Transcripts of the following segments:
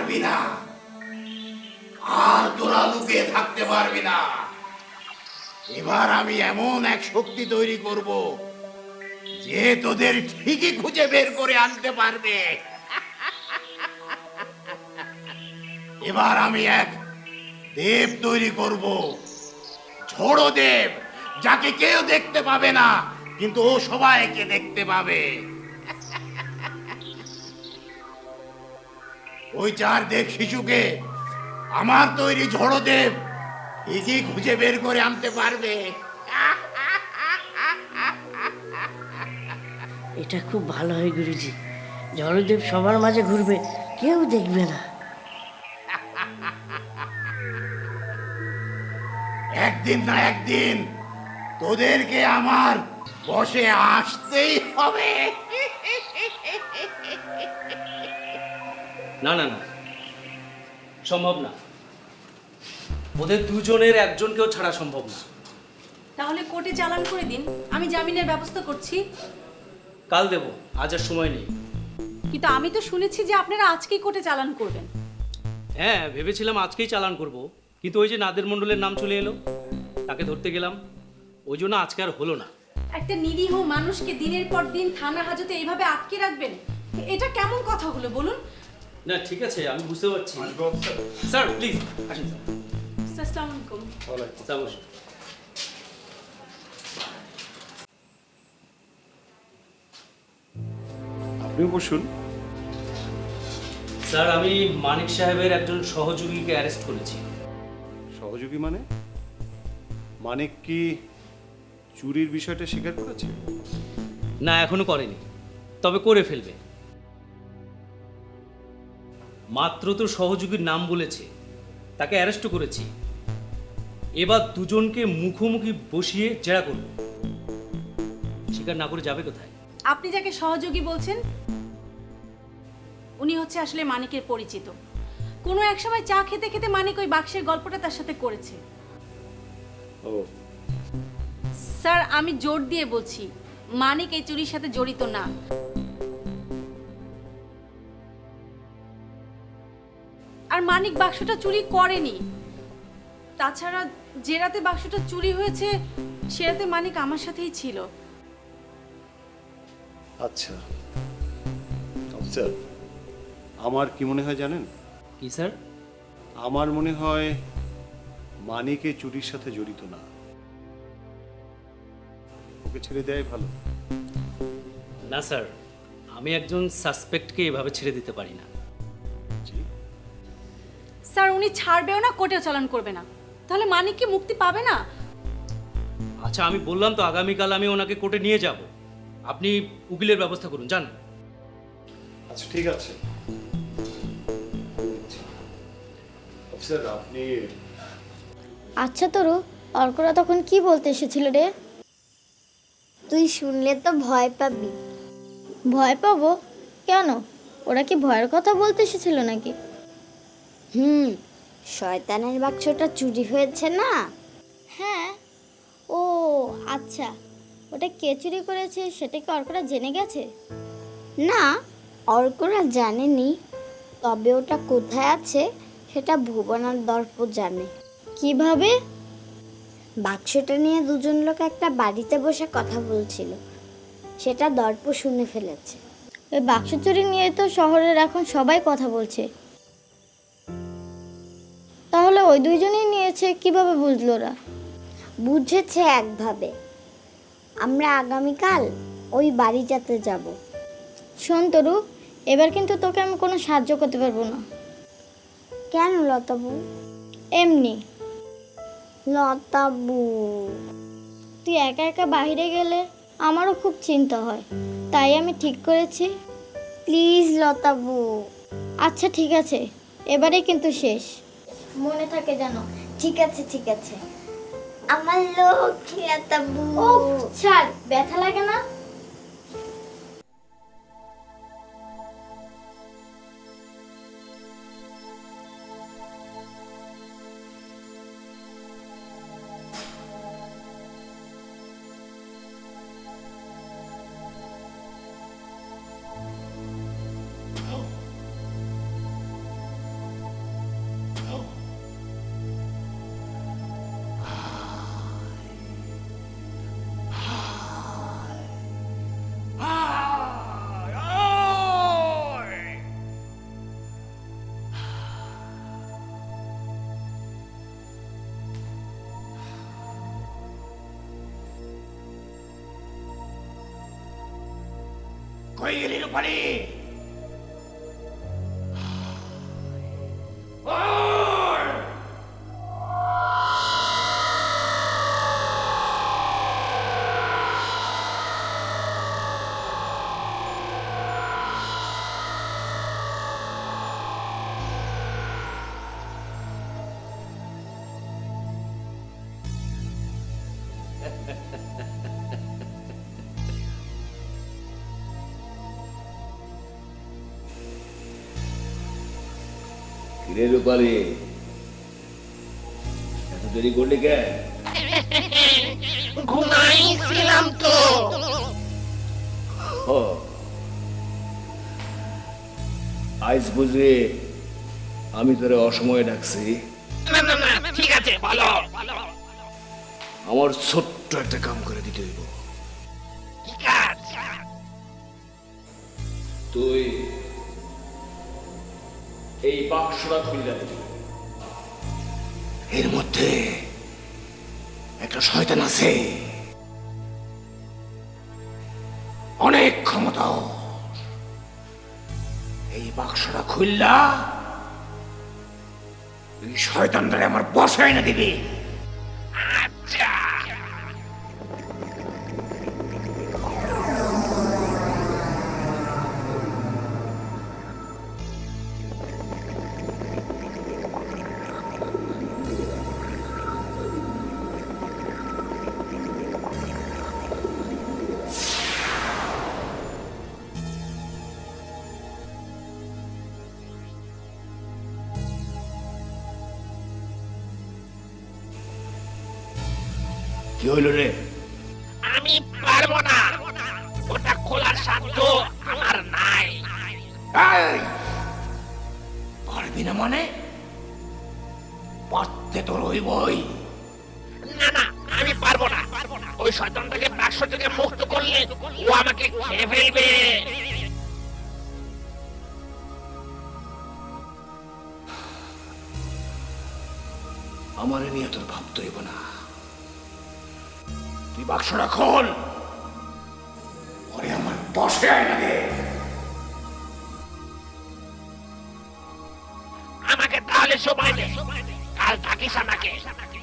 পারবি না, আর তোরা লুকিয়ে থাকতে পারবি না। এবার আমি এমন এক শক্তি তৈরি করব যে তোদের ঠিকই খুঁজে বের করে আনতে পারবে। এবার আমি এক দেব তৈরি করব, ঝড়ো দেব, যাকে কেউ দেখতে পাবে না, কিন্তু ও সবাইকে দেখতে পাবে। ওই চার দেব শিশুকে আমার তৈরি ঝড়ো দেব ঠিকই খুঁজে বের করে আনতে পারবে। এটা খুব ভালো হয় গুরুজি, জলদেব সবার মাঝে ঘুরবে, কেউ দেখবে না। একদিন না একদিন তোদেরকে আমার বসে আসতেই হবে। না না না, সম্ভব না। ওদের দুজনের একজনকেও ছাড়া সম্ভব না। তাহলে কোর্টে চালান করে দিন, আমি জামিনের ব্যবস্থা করছি। কাল দেব, আজ আর সময় নেই। কিন্তু আমি তো শুনেছি যে আপনারা আজকেই কোর্টে চালান করবেন। হ্যাঁ, ভেবেছিলাম আজকেই চালান করব, কিন্তু ওই যে নাদের মণ্ডলের নাম চলে এলো, তাকে ধরতে গেলাম, ওই জন্য আজকে আর হলো না। একটা নিরীহ মানুষকে দিনের পর দিন থানা হাজতে এইভাবে আটকে রাখবেন, এটা কেমন কথা হলো বলুন? না ঠিক আছে, আমি বুঝতে পারছি। স্যার প্লিজ আসুন স্যার। আসসালামু আলাইকুম। স্যার বসুন। আপনিও বসুন। স্যার, আমি মানিক সাহেবের একজন সহযোগীকে অ্যারেস্ট করেছি। সহযোগী মানে? মানিক কি চুরির বিষয়টা স্বীকার করেছে? না, এখনো করেনি, তবে করে ফেলবে। মাত্র তো সহযোগীর নাম বলেছে, তাকে অ্যারেস্ট করেছি। এবার দুজনকে মুখোমুখি বসিয়ে জেরা করব। স্বীকার না করে যাবে কোথায়? আপনি যাকে সহযোগী বলছেন উনি হচ্ছে আসলে মানিকের পরিচিত। কোনো এক সময় চা খেতে খেতে মানিক ওই বাক্সের গল্পটা তার সাথে করেছে। ও, স্যার, আমি জোর দিয়ে বলছি মানিক এই চুরির সাথে জড়িত না। আর মানিক বাক্সটা চুরি করেনি। তাছাড়া যে রাতে বাক্সটা চুরি হয়েছে সে রাতে মানিক আমার সাথেই ছিল। আচ্ছা অফিসার, আমার কি মনে হয় জানেন? কি স্যার? আমার মনে হয় মানিক এই চুরির সাথে জড়িত না, ওকে ছেড়ে দেয় ভালো। না স্যার, আমি একজন সাসপেক্টকে এভাবে ছেড়ে দিতে পারি না। জি, স্যার, উনি ছাড়বেও না, কোর্টেও চালান করবে না, তাহলে মানিক কি মুক্তি পাবে না? আচ্ছা, আমি বললাম তো আগামীকাল আমি ওনাকে কোর্টে নিয়ে যাব। আপনি উকিলের ব্যবস্থা করুন, যান। আচ্ছা ঠিক আছে অফিসার, আপনি আচ্ছা তরু, অর্করা তখন কি বলতে এসেছিল রে? তুই শুনলে তো ভয় পাবি। ভয় পাবো কেন? ওরা কি ভয়ের কথা বলতে এসেছিল নাকি? শয়তানের বাক্সটা চুরি হয়েছে না? হ্যাঁ। ও আচ্ছা, ওটা কে চুরি করেছে সেটা কি অর্করা জেনে গেছে? না, অর্করা জানেনি, তবে ওটা কোথায় আছে সেটা ভুবন আর দর্প জানে। কিভাবে? বাক্সটা নিয়ে দুজন লোক একটা বাড়িতে বসে কথা বলছিল, সেটা দর্প শুনে ফেলেছে। ওই বাক্স চুরি নিয়ে তো শহরের এখন সবাই কথা বলছে। তাহলে ওই দুইজনই নিয়েছে কিভাবে বুঝলো ওরা? বুঝেছে একভাবে। আমরা আগামীকাল ওই বাড়িটাতে যাব। শোন তরু, এবার কিন্তু তোকে আমি কোনো সাহায্য করতে পারবো না। কেন লতাবু? এমনি। লতাবু, তুই একা একা বাইরে গেলে আমারও খুব চিন্তা হয়, তাই আমি ঠিক করেছি। প্লিজ লতাবু। আচ্ছা ঠিক আছে, এবারে কিন্তু শেষ, মনে থাকে জানো। ঠিক আছে ঠিক আছে, আমার লক্ষ্মী লতাবু। ও ছাড়, ব্যথা লাগে না? কই গেলি রূপালী? ওই! কিরে রূপালী, এত দেরি করলি কেন? ঘুমাইছিলাম তো। ও, আজ বুঝি আমি তোরে অসময়ে ডাকছি। না না না, ঠিক আছে, বলো। আমার ছোট্ট একটা কাম করে দিতে হইব। কি কাজ? তুই এই বাক্সটা খুললা দিবি। এর মধ্যে একটা শয়তান আছে, অনেক ক্ষমতা। এই বাক্সটা খুললা এই শয়তানটারে আমার বসায় না দিবি। আচ্ছা। কি হইল রে? আমি পারবো না, ওটা খোলার সাধ্য আমার নাই। এই! পারবি না মানে? পারতে তোর হইবই। না না, আমি পারবো না। ওই শয়তানটাকে বাক্স থেকে মুক্ত করলে ও আমাকে খেয়ে ফেলবে। আমারে নিয়ে তোর ভাবতে হইব না। তুই বাক্সটা খোল, ওরে আমার বসে আয় না দে। আমাকে তাহলে সময় দে, কাল থাকিস আমাকে।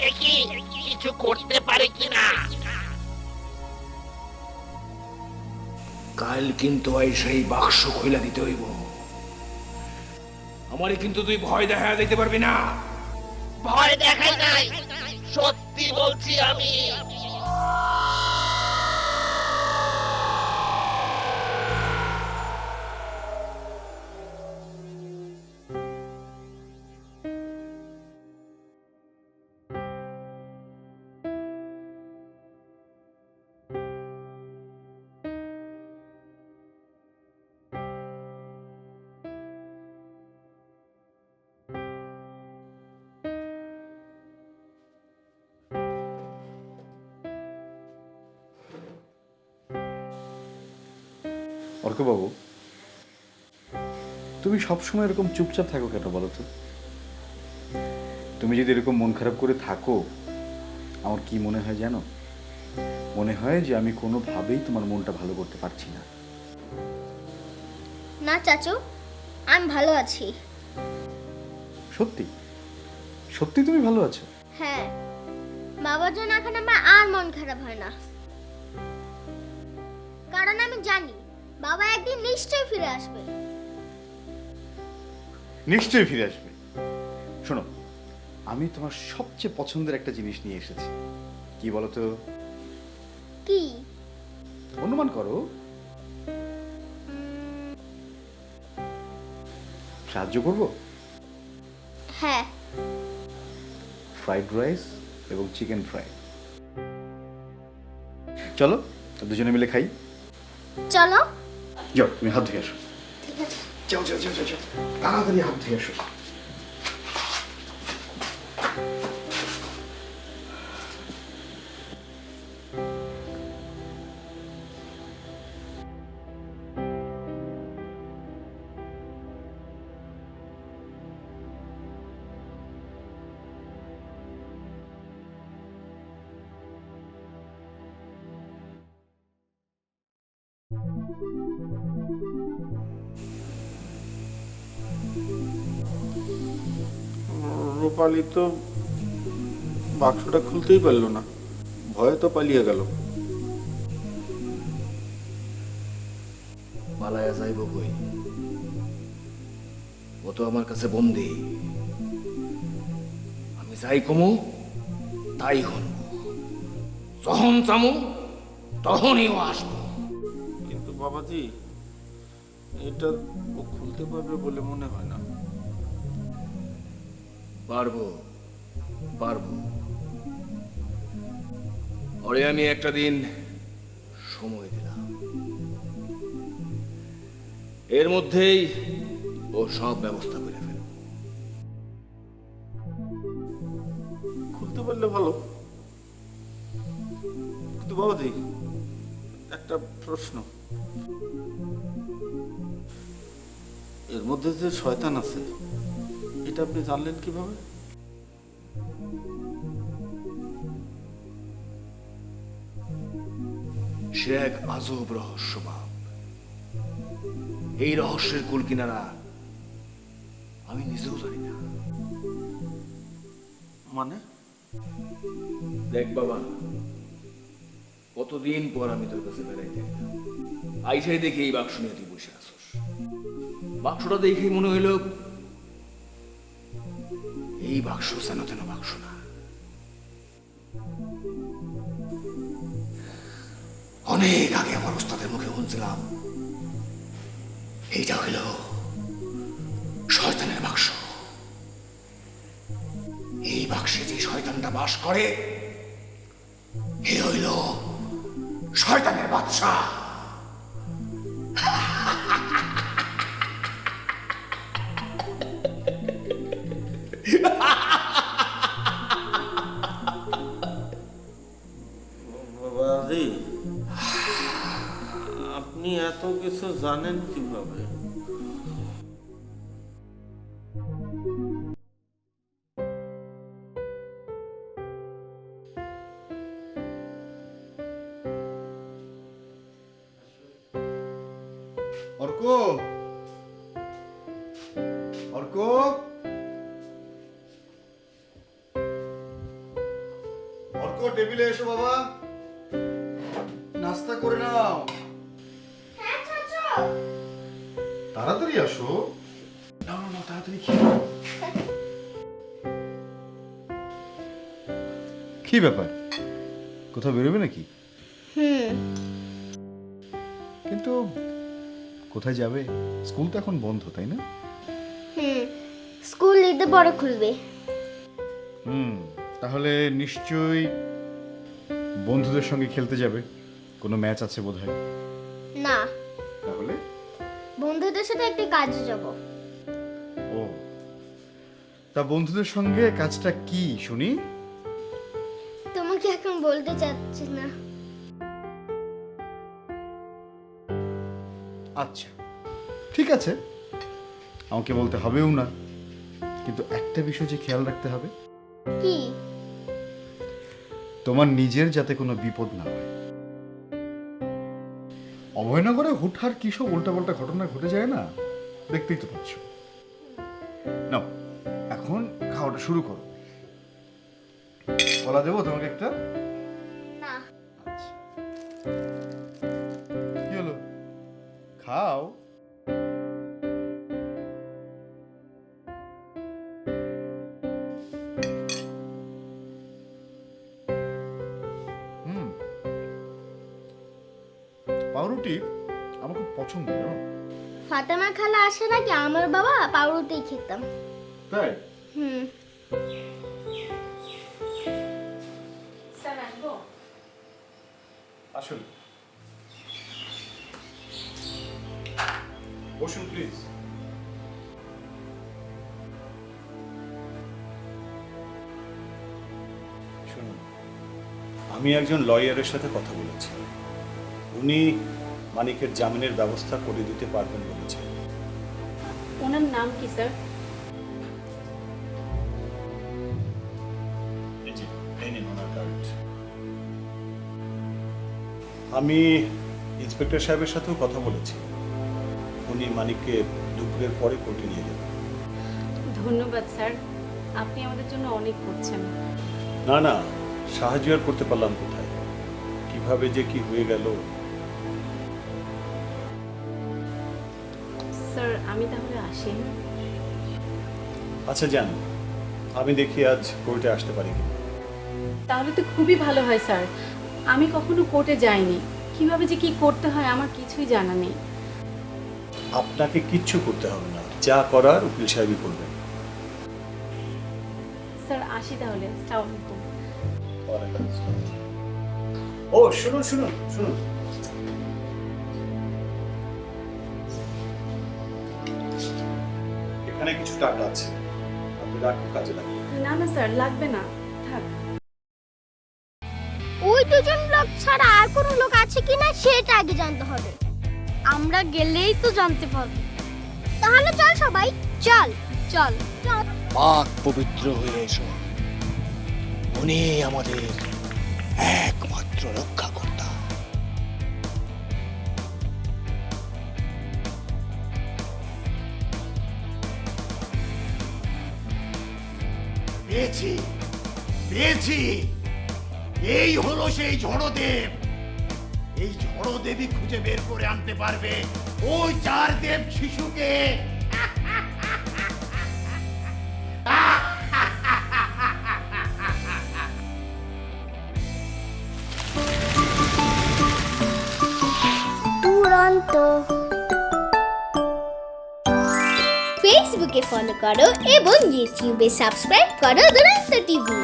দেখি কিছু করতে পারে কিনা। কাল কিন্তু ওই সেই বাক্স খুইলা দিতে হইব। আমারে কিন্তু তুই ভয় দেখা যাইতে পারবি না। ভয় দেখাই নাই, সত্যি বলছি আমি। অর্কবাবু, তুমি সবসময় এরকম চুপচাপ থাকো কেন বলো তো? তুমি যদি এরকম মন খারাপ করে থাকো, আমার কি মনে হয় জানো? মনে হয় যে আমি কোনোভাবেই তোমার মনটা ভালো করতে পারছি না। না চাচু, আমি ভালো আছি। সত্যি সত্যি তুমি ভালো আছো? হ্যাঁ, বাবার জন্য এখন আমার আর মন খারাপ হয় না, কারণ আমি জানি বাবা একদিন নিশ্চয়ই ফিরে আসবে। নিশ্চয়ই ফিরে আসবে। শোনো, আমি তোমার সবচেয়ে পছন্দের একটা জিনিস নিয়ে এসেছি। কি বলো তো? কি? অনুমান করো। সাহায্য করব? হ্যাঁ। ফ্রাইড রাইস এবং চিকেন ফ্রাই। চলো দুজনে মিলে খাই। চলো। যাও, তুমি হাত ধুয়ে আসো। ঠিক আছে। যাও যাও যাও যাও, তাড়াতাড়ি হাত ধুয়ে আসো। রূপালী তো বাক্সটা খুলতেই পারলো না, ভয়ে তো পালিয়ে গেল। পালায়া যাইব কই? ও তো আমার কাছে বন্দি। আমি যাই কমু তাই হন, যখন চামু তখনই ও আসবো। কিন্তু বাবাজি, এটা ও খুলতে পারবে বলে মনে হয় না। পারবো পারবো, ওরে আমি একটা দিন সময় দিলাম, এর মধ্যেই ও সব ব্যবস্থা করে ফেলবে। খুলতে পারলে ভালো, কিন্তু বাবাজি একটা প্রশ্ন, এর মধ্যে যে শয়তান আছে এটা আপনি জানলেন কিভাবে? সে এক আজব রহস্য বাপ। এই রহস্যের কুল কিনারা আমি নিজেও জানি না। মানে? দেখ বাবা, কতদিন পর আমি তোর কাছে বেড়াইতে গেলাম, আইসাই দেখি এই বাক্স নিয়ে তুই বসে আসস। বাক্সটা দেখেই মনে হইল এই বাক্স যেন তেন বাক্স না। অনেক আগে আমার ওস্তাদের মুখে শুনছিলাম এইটা হইল শয়তানের বাক্স। এই বাক্সে যে শয়তানটা বাস করে এ হইল শয়তানের বাদশা। বাবাজি, আপনি এত কিছু জানেন কিভাবে? অর্ক, অর্ক, অর্ক, টেবিলে এসো বাবা, নাস্তা করে নাও। তাড়াতাড়ি আসো। না না না, তাড়াতাড়ি খেয়ে নাও। কি ব্যাপার, কোথাও বেরোবে নাকি? কিন্তু কোথায় যাবে? স্কুল তো এখন বন্ধ, তাই না? স্কুল ঈদে পরে খুলবে। তাহলে নিশ্চয়ই বন্ধুদের সঙ্গে খেলতে যাবে, কোনো ম্যাচ আছে বোধহয়। না, তাহলে বন্ধুদের সাথে একটি কাজে যাব। ও, তা বন্ধুদের সঙ্গে কাজটা কি শুনি? তোমাকে এখন বলতে চাচ্ছি না। আচ্ছা, ঠিক আছে, আমাকে বলতে হবেও না, কিন্তু একটা বিষয় যে খেয়াল রাখতে হবে। কি? তোমার নিজের যাতে কোনো বিপদ না হয়। অভয়নগরে হুটহাট কি সব উল্টাপাল্টা ঘটনা ঘটে যায় না, দেখতেই তো পাচ্ছ। নাও, এখন খাওয়াটা শুরু করো। কলা দেবো তোমাকে একটা? না। আচ্ছা, কি হলো, খাও। পাউরুটি আমার খুব পছন্দ, জানো? ফাতেমা খালা আসে নাকি আমার বাবা পাউরুটি খেতাম। তাই? আসুন, বসুন প্লিজ। শুনুন, আমি একজন লয়ারের সাথে কথা বলেছি, উনি মানিকের জামিনের ব্যবস্থা করে দিতে পারবেন বলেছেন। ওনার নাম কি স্যার? আমি ইন্সপেক্টর সাহেবের সাথেও কথা বলেছি, উনি মানিককে দুপুরের পরে কোর্টে নিয়ে যাবেন। ধন্যবাদ স্যার, আপনি আমাদের জন্য অনেক করছেন। না না, সাহায্য আর করতে পারলাম কোথায়, কিভাবে যে কি হয়ে গেল। স্যার আমি তাহলে আসি। আচ্ছা যান, আমি দেখি আজ কোর্টে আসতে পারি কি। তাহলে তো খুবই ভালো হয় স্যার, আমি কখনো কোর্টে যাইনি, কিভাবে যে কি করতে হয় আমার কিছুই জানা নেই। আপনাকে কিচ্ছু করতে হবে না, যা করার উকিল সাহেবই করবেন। স্যার আসি তাহলে, আসসালামু আলাইকুম। ও শুনুন শুনুন শুনুন, এখানে কিছু টাকা আছে, আপনি রাখুন, কাজে লাগবে। না না স্যার, লাগবে না, থাক। ওই দুজন লোক ছাড়া আর কোনো লোক আছে কিনা সেটা আগে জানতে হবে। আমরা গেলেই তো জানতে পারবো। তাহলে চল সবাই, চল চল চল। পাক পবিত্র হয়ে এসো, উনি আমাদের একমাত্র রক্ষাকর্তা। পেয়েছি পেয়েছি, এই হলো সেই ঝড়দেব। এই ঝড়দেবই খুঁজে বের করে আনতে পারবে ওই চার দেব শিশুকে। দুরন্ত। ফেসবুকে ফলো করো এবং ইউটিউবে সাবস্ক্রাইব করো দুরন্ত টিভি।